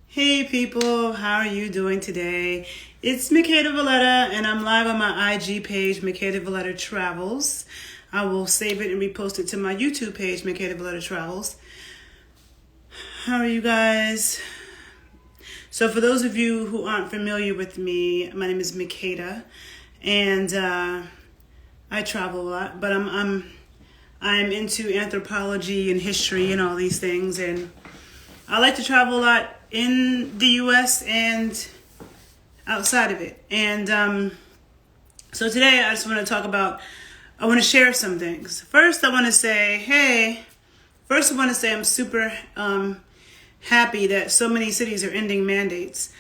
Hey people, how are you doing today? It's Makeda Valletta and I'm live on my IG page, Makeda Valletta Travels. I will save it and repost it to my YouTube page, Makeda Valletta Travels. How are you guys? So for those of you who aren't familiar with me, my name is Makeda and I travel a lot, but I'm into anthropology and history and all these things, and I like to travel a lot in the U.S. and outside of it. And so today I just want to share some things. First, I want to say I'm super happy that so many cities are ending mandates.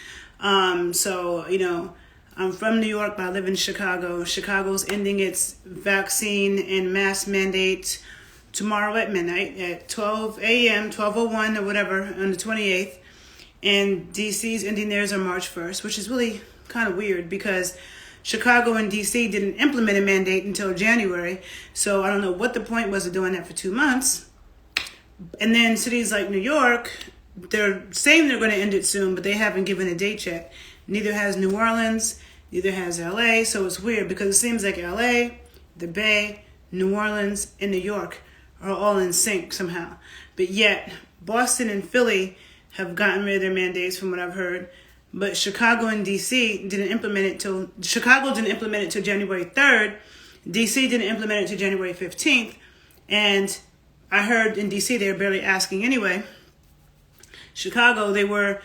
I'm from New York, but I live in Chicago. Chicago's ending its vaccine and mask mandate tomorrow at midnight at 12 a.m., 12:01 or whatever on the 28th. And DC's ending theirs on March 1st, which is really kind of weird because Chicago and DC didn't implement a mandate until January. So I don't know what the point was of doing that for 2 months. And then cities like New York, they're saying they're going to end it soon, but they haven't given a date yet. Neither has New Orleans, neither has LA. So it's weird because it seems like LA, the Bay, New Orleans, and New York are all in sync somehow. But yet Boston and Philly have gotten rid of their mandates from what I've heard. But Chicago and DC didn't implement it till January 3rd. DC didn't implement it till January 15th. And I heard in DC they were barely asking anyway. Chicago, they were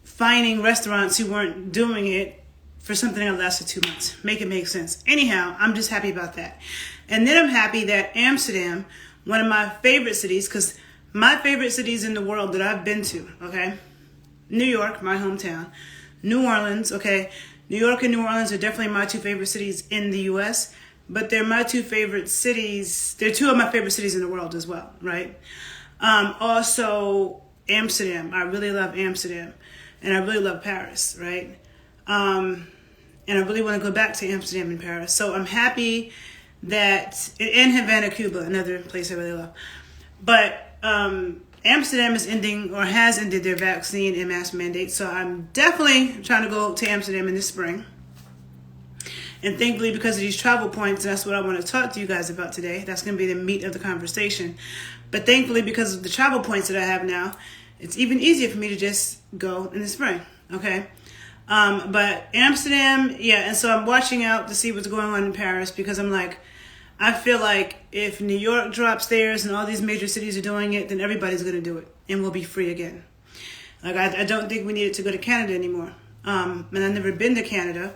fining restaurants who weren't doing it for something that lasted 2 months. Make it make sense. Anyhow, I'm just happy about that. And then I'm happy that Amsterdam, one of my favorite cities, because my favorite cities in the world that I've been to, okay? New York, my hometown. New Orleans, okay? New York and New Orleans are definitely my two favorite cities in the U.S., but they're my two favorite cities. They're two of my favorite cities in the world as well, right? Also, Amsterdam. I really love Amsterdam. And I really love Paris, right? And I really want to go back to Amsterdam and Paris. So I'm happy that, and Havana, Cuba, another place I really love. But Amsterdam is ending or has ended their vaccine and mask mandate. So I'm definitely trying to go to Amsterdam in the spring. And thankfully, because of these travel points, that's what I want to talk to you guys about today. That's going to be the meat of the conversation. But thankfully, because of the travel points that I have now, it's even easier for me to just go in the spring, okay? But Amsterdam, yeah, and so I'm watching out to see what's going on in Paris because I'm like, I feel like if New York drops theirs and all these major cities are doing it, then everybody's going to do it and we'll be free again. Like, I don't think we needed to go to Canada anymore. And I've never been to Canada.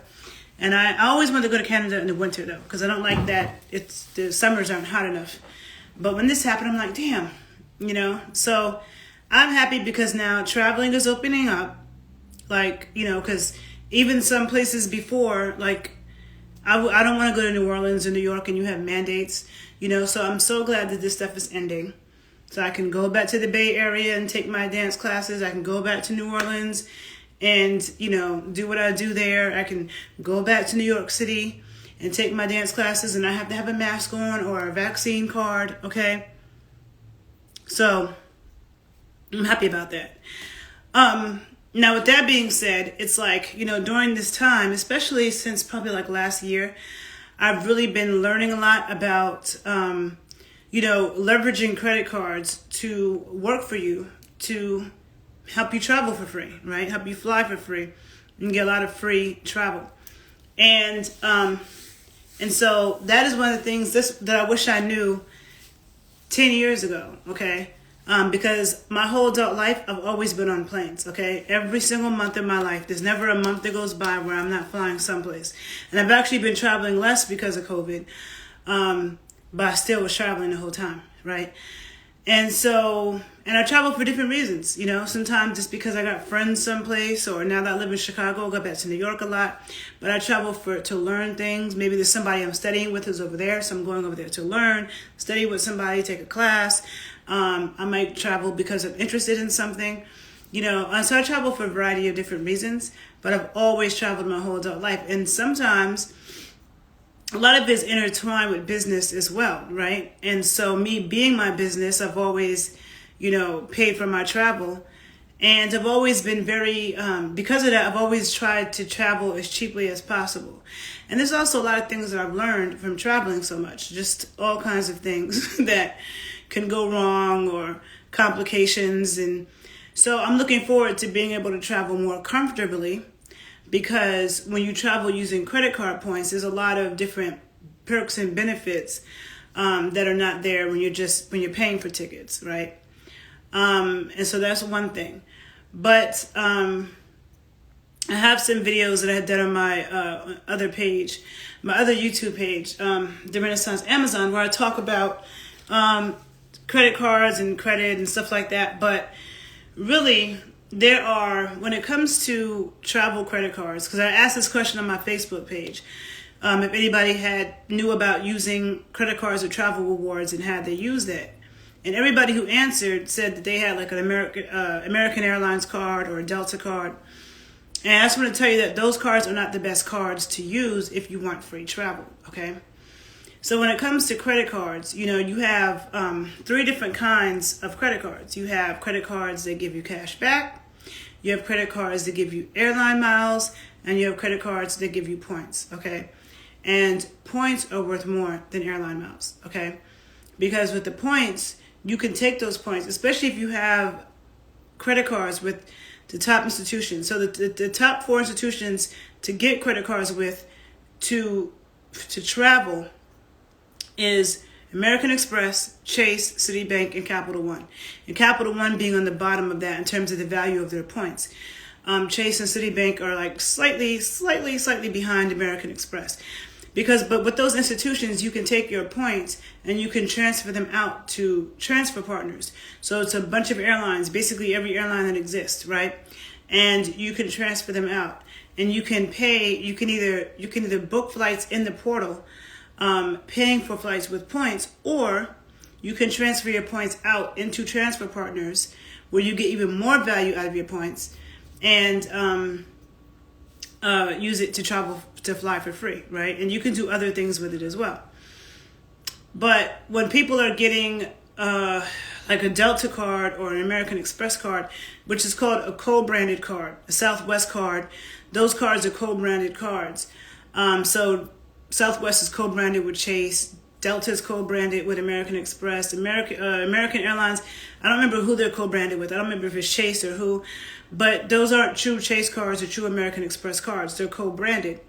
And I always wanted to go to Canada in the winter, though, because I don't like that the summers aren't hot enough. But when this happened, I'm like, damn, you know? So I'm happy because now traveling is opening up. Like, you know, because even some places before, like, I don't want to go to New Orleans or New York and you have mandates, you know? So I'm so glad that this stuff is ending. So I can go back to the Bay Area and take my dance classes. I can go back to New Orleans and, you know, do what I do there. I can go back to New York City and take my dance classes and I have to have a mask on or a vaccine card, okay? So I'm happy about that. Now, with that being said, it's like, you know, during this time, especially since probably like last year, I've really been learning a lot about, you know, leveraging credit cards to work for you, to help you travel for free, right? Help you fly for free and get a lot of free travel. And so that is one of the things that I wish I knew 10 years ago, okay? Because my whole adult life, I've always been on planes, okay? Every single month of my life, there's never a month that goes by where I'm not flying someplace. And I've actually been traveling less because of COVID, but I still was traveling the whole time, right? And so, and I travel for different reasons, you know, sometimes just because I got friends someplace, or now that I live in Chicago, I go back to New York a lot, but I travel to learn things. Maybe there's somebody I'm studying with who's over there, so I'm going over there to learn, study with somebody, take a class. I might travel because I'm interested in something, you know, and so I travel for a variety of different reasons, but I've always traveled my whole adult life. And sometimes a lot of it is intertwined with business as well, right? And so me being my business, I've always, paid for my travel. And I've always been very, because of that, I've always tried to travel as cheaply as possible. And there's also a lot of things that I've learned from traveling so much, just all kinds of things that can go wrong or complications. And so I'm looking forward to being able to travel more comfortably, because when you travel using credit card points, there's a lot of different perks and benefits that are not there when you're paying for tickets, right? And so that's one thing. But I have some videos that I had done on my other page, my other YouTube page, The Renaissance Amazon, where I talk about credit cards and credit and stuff like that. But really, when it comes to travel credit cards, because I asked this question on my Facebook page, if anybody knew about using credit cards or travel rewards and had they used it. And everybody who answered said that they had like an American Airlines card or a Delta card. And I just want to tell you that those cards are not the best cards to use if you want free travel, okay? So when it comes to credit cards, you have 3 different kinds of credit cards. You have credit cards that give you cash back. You have credit cards that give you airline miles. And you have credit cards that give you points, okay? And points are worth more than airline miles, okay? Because with the points, you can take those points, especially if you have credit cards with the top institutions. So the top 4 institutions to get credit cards with to travel is American Express, Chase, Citibank, and Capital One. And Capital One being on the bottom of that in terms of the value of their points. Chase and Citibank are like slightly behind American Express. But with those institutions, you can take your points and you can transfer them out to transfer partners. So it's a bunch of airlines, basically every airline that exists, right? And you can transfer them out, and you can either book flights in the portal, paying for flights with points, or you can transfer your points out into transfer partners where you get even more value out of your points and use it to fly for free, right? And you can do other things with it as well. But when people are getting like a Delta card or an American Express card, which is called a co-branded card, a Southwest card, those cards are co-branded cards. So Southwest is co-branded with Chase, Delta is co-branded with American Express, American Airlines. I don't remember who they're co-branded with. I don't remember if it's Chase or who, but those aren't true Chase cards or true American Express cards. They're co-branded.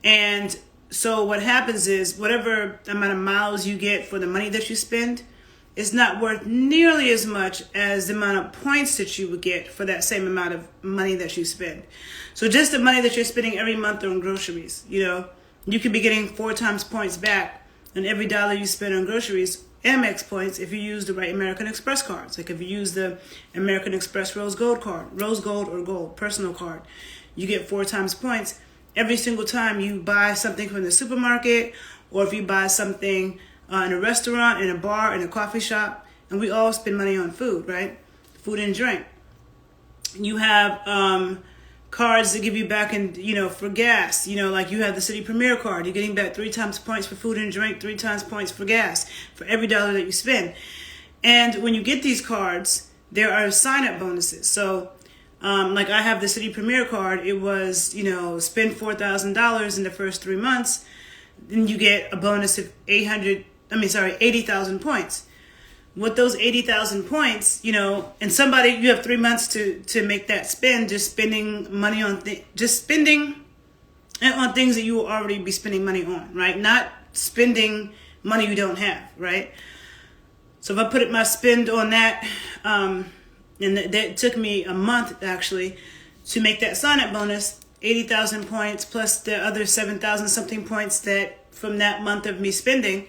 And so what happens is whatever amount of miles you get for the money that you spend is not worth nearly as much as the amount of points that you would get for that same amount of money that you spend. So just the money that you're spending every month on groceries, you could be getting 4 times points back on every dollar you spend on groceries, Amex points, if you use the right American Express cards. Like if you use the American Express Rose Gold card, Rose Gold or Gold personal card, you get 4 times points every single time you buy something from the supermarket, or if you buy something in a restaurant, in a bar, in a coffee shop. And we all spend money on food, right? Food and drink. You have cards that give you back for gas. Like you have the City Premier card. You're getting back 3 times points for food and drink, 3 times points for gas for every dollar that you spend. And when you get these cards, there are sign-up bonuses. So like I have the City Premier card. It was, spend $4,000 in the first 3 months, then you get a bonus of 80,000 points. With those 80,000 points, and you have 3 months to make that spend, just spending money on spending on things that you will already be spending money on, right? Not spending money you don't have, right? So if I put my spend on that, and that took me a month actually to make that sign-up bonus, 80,000 points plus the other 7,000 something points that from that month of me spending.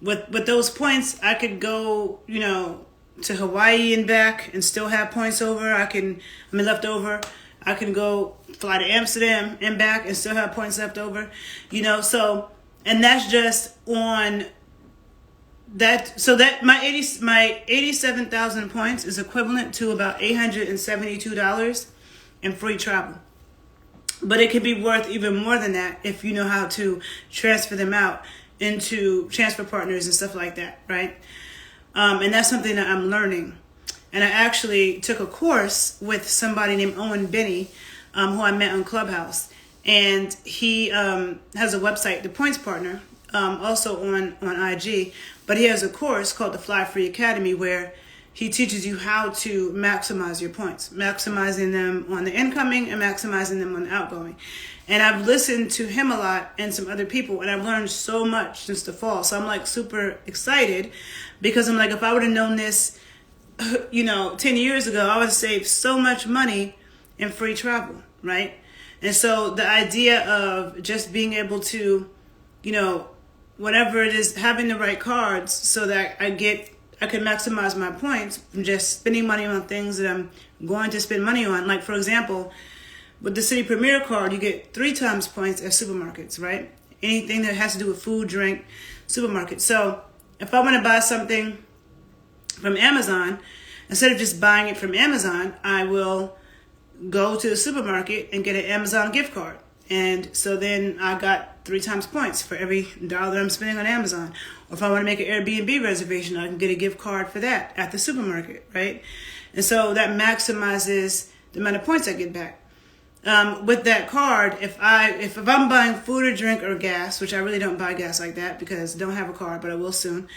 With those points, I could go, to Hawaii and back and still have points left over. I can go fly to Amsterdam and back and still have points left over, so, and that's just on that. So that my 87,000 points is equivalent to about $872 in free travel. But it could be worth even more than that if you know how to transfer them out into transfer partners and stuff like that, right? And that's something that I'm learning. And I actually took a course with somebody named Owen Benny, who I met on Clubhouse. And he has a website, The Points Partner, also on IG. But he has a course called the Fly Free Academy where he teaches you how to maximize your points, maximizing them on the incoming and maximizing them on the outgoing. And I've listened to him a lot and some other people, and I've learned so much since the fall. So I'm like super excited because I'm like, if I would have known this, 10 years ago, I would have saved so much money in free travel, right? And so the idea of just being able to, whatever it is, having the right cards so that I can maximize my points from just spending money on things that I'm going to spend money on. Like, for example, with the City Premier card, you get 3 times points at supermarkets, right? Anything that has to do with food, drink, supermarket. So if I want to buy something from Amazon, instead of just buying it from Amazon, I will go to the supermarket and get an Amazon gift card. And so then I got 3 times points for every dollar that I'm spending on Amazon. Or if I want to make an Airbnb reservation, I can get a gift card for that at the supermarket, right? And so that maximizes the amount of points I get back. With that card, if I'm buying food or drink or gas, which I really don't buy gas like that because I don't have a card, but I will soon.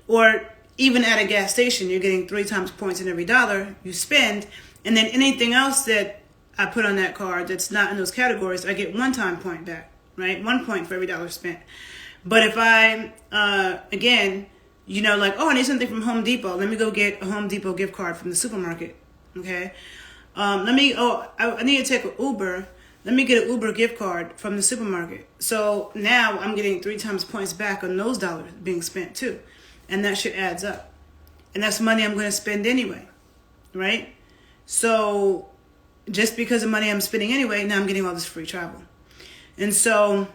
Or even at a gas station, you're getting 3 times points in every dollar you spend. And then anything else that I put on that card that's not in those categories, I get 1 time point back, right? 1 point for every dollar spent. But if I, I need something from Home Depot, let me go get a Home Depot gift card from the supermarket, okay? I need to take an Uber. Let me get an Uber gift card from the supermarket. So now I'm getting 3 times points back on those dollars being spent too. And that shit adds up. And that's money I'm going to spend anyway, right? So just because of money I'm spending anyway, now I'm getting all this free travel. And so,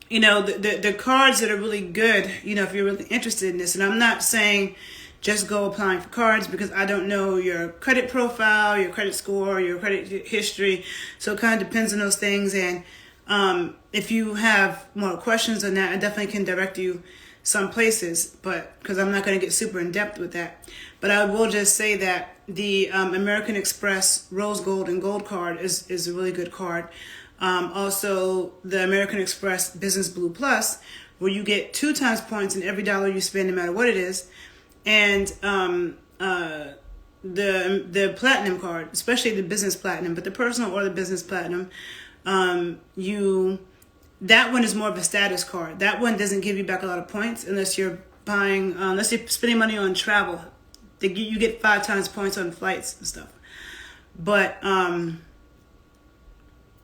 the cards that are really good, if you're really interested in this, and I'm not saying just go applying for cards because I don't know your credit profile, your credit score, your credit history. So it kind of depends on those things. And if you have more questions on that, I definitely can direct you some places, but because I'm not going to get super in depth with that. But I will just say that the American Express Rose Gold and Gold card is a really good card. Also, the American Express Business Blue Plus, where you get 2 times points in every dollar you spend, no matter what it is. And the Platinum card, especially the Business Platinum, but the Personal or the Business Platinum, that one is more of a status card. That one doesn't give you back a lot of points unless you're unless you're spending money on travel. You get 5 times points on flights and stuff. But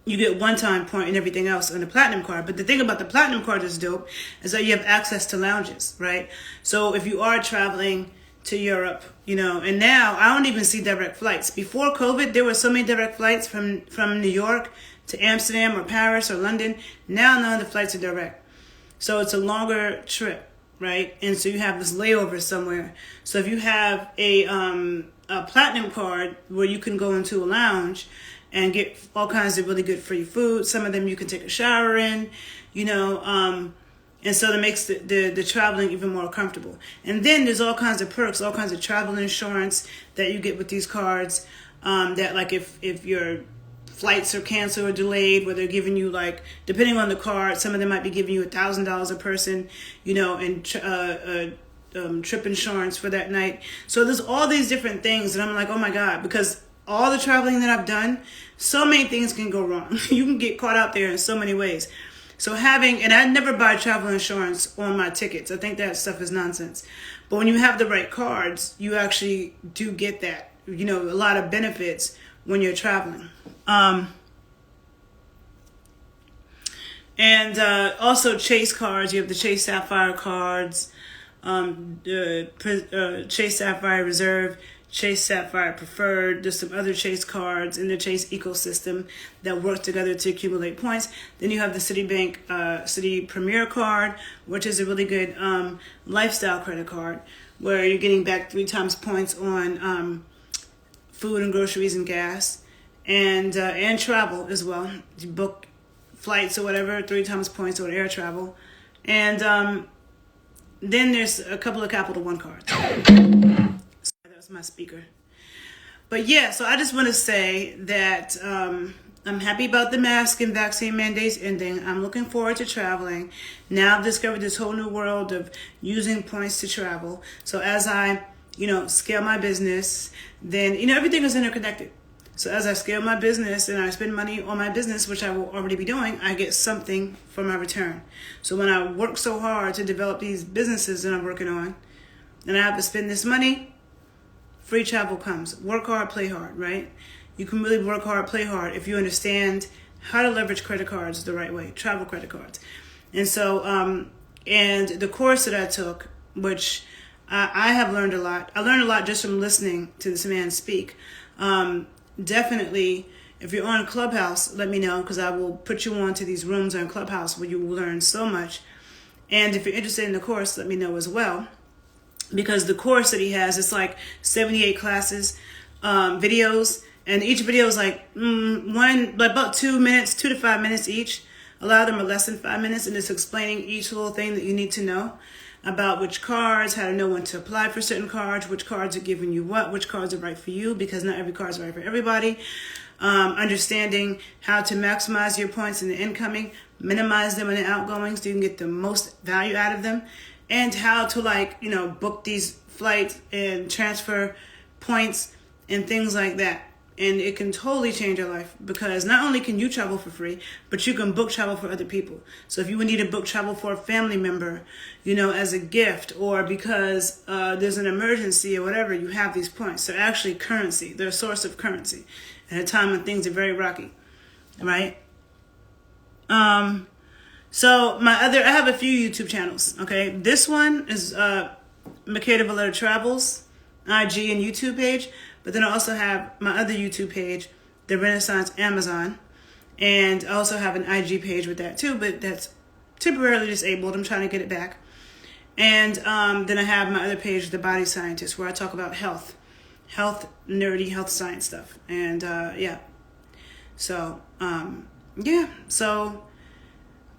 you get 1 time point and everything else on the Platinum card. But the thing about the Platinum card that's dope is that you have access to lounges, right? So if you are traveling to Europe, and now I don't even see direct flights. Before COVID, there were so many direct flights from New York to Amsterdam or Paris or London. Now none of the flights are direct. So it's a longer trip, right? And so you have this layover somewhere. So if you have a Platinum card where you can go into a lounge and get all kinds of really good free food. Some of them you can take a shower in, and so that makes the traveling even more comfortable. And then there's all kinds of perks, all kinds of travel insurance that you get with these cards, that like if your flights are canceled or delayed, where they're giving you, like, depending on the card, some of them might be giving you $1,000 a person, and trip insurance for that night. So there's all these different things, and I'm like, oh my God, because all the traveling that I've done, so many things can go wrong. You can get caught out there in so many ways. So and I never buy travel insurance on my tickets. I think that stuff is nonsense. But when you have the right cards, you actually do get that, a lot of benefits when you're traveling. And also Chase cards. You have the Chase Sapphire cards, Chase Sapphire Reserve, Chase Sapphire Preferred. There's some other Chase cards in the Chase ecosystem that work together to accumulate points. Then you have the Citibank City Premier card, which is a really good lifestyle credit card, where you're getting back 3 times points on food and groceries and gas, and travel as well. You book flights or whatever, 3 times points on air travel. And then there's a couple of Capital One cards. That's my speaker. But yeah, so I just want to say that I'm happy about the mask and vaccine mandates ending. I'm looking forward to traveling. Now I've discovered this whole new world of using points to travel. So as I, scale my business, then, everything is interconnected. So as I scale my business and I spend money on my business, which I will already be doing, I get something for my return. So when I work so hard to develop these businesses that I'm working on, and I have to spend this money, free travel comes. Work hard, play hard, right? You can really work hard, play hard if you understand how to leverage credit cards the right way, travel credit cards. And so, and the course that I took, which I have learned a lot. I learned a lot just from listening to this man speak. Definitely, if you're on Clubhouse, let me know, because I will put you on to these rooms on Clubhouse where you will learn so much. And if you're interested in the course, let me know as well. Because the course that he has, it's like 78 classes, videos. And each video is like about 2 minutes, 2 to 5 minutes each. A lot of them are less than 5 minutes, and it's explaining each little thing that you need to know about which cards, how to know when to apply for certain cards, which cards are giving you what, which cards are right for you, because not every card is right for everybody. Understanding how to maximize your points in the incoming, minimize them in the outgoings so you can get the most value out of them, and how to book these flights and transfer points and things like that. And it can totally change your life, because not only can you travel for free, but you can book travel for other people. So if you would need to book travel for a family member, as a gift, or because there's an emergency or whatever, you have these points. They're actually currency. They're a source of currency at a time when things are very rocky, right? So I have a few YouTube channels, okay? This one is Makeda Valletta Travels, IG and YouTube page. But then I also have my other YouTube page, The Renaissance Amazon. And I also have an IG page with that too, but that's temporarily disabled. I'm trying to get it back. And then I have my other page, The Body Scientist, where I talk about health, nerdy health science stuff. And yeah. So, So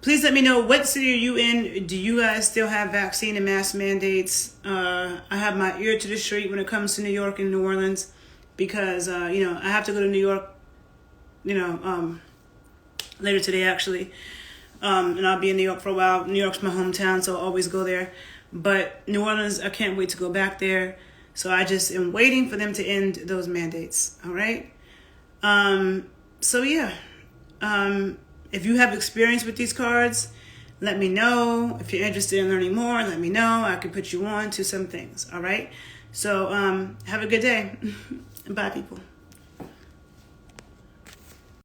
please let me know, what city are you in? Do you guys still have vaccine and mask mandates? I have my ear to the street when it comes to New York and New Orleans, because, I have to go to New York, later today, actually. And I'll be in New York for a while. New York's my hometown, so I'll always go there. But New Orleans, I can't wait to go back there. So I just am waiting for them to end those mandates, all right? So, yeah. If you have experience with these cards, let me know. If you're interested in learning more, let me know. I can put you on to some things, all right? So have a good day. Bye, people.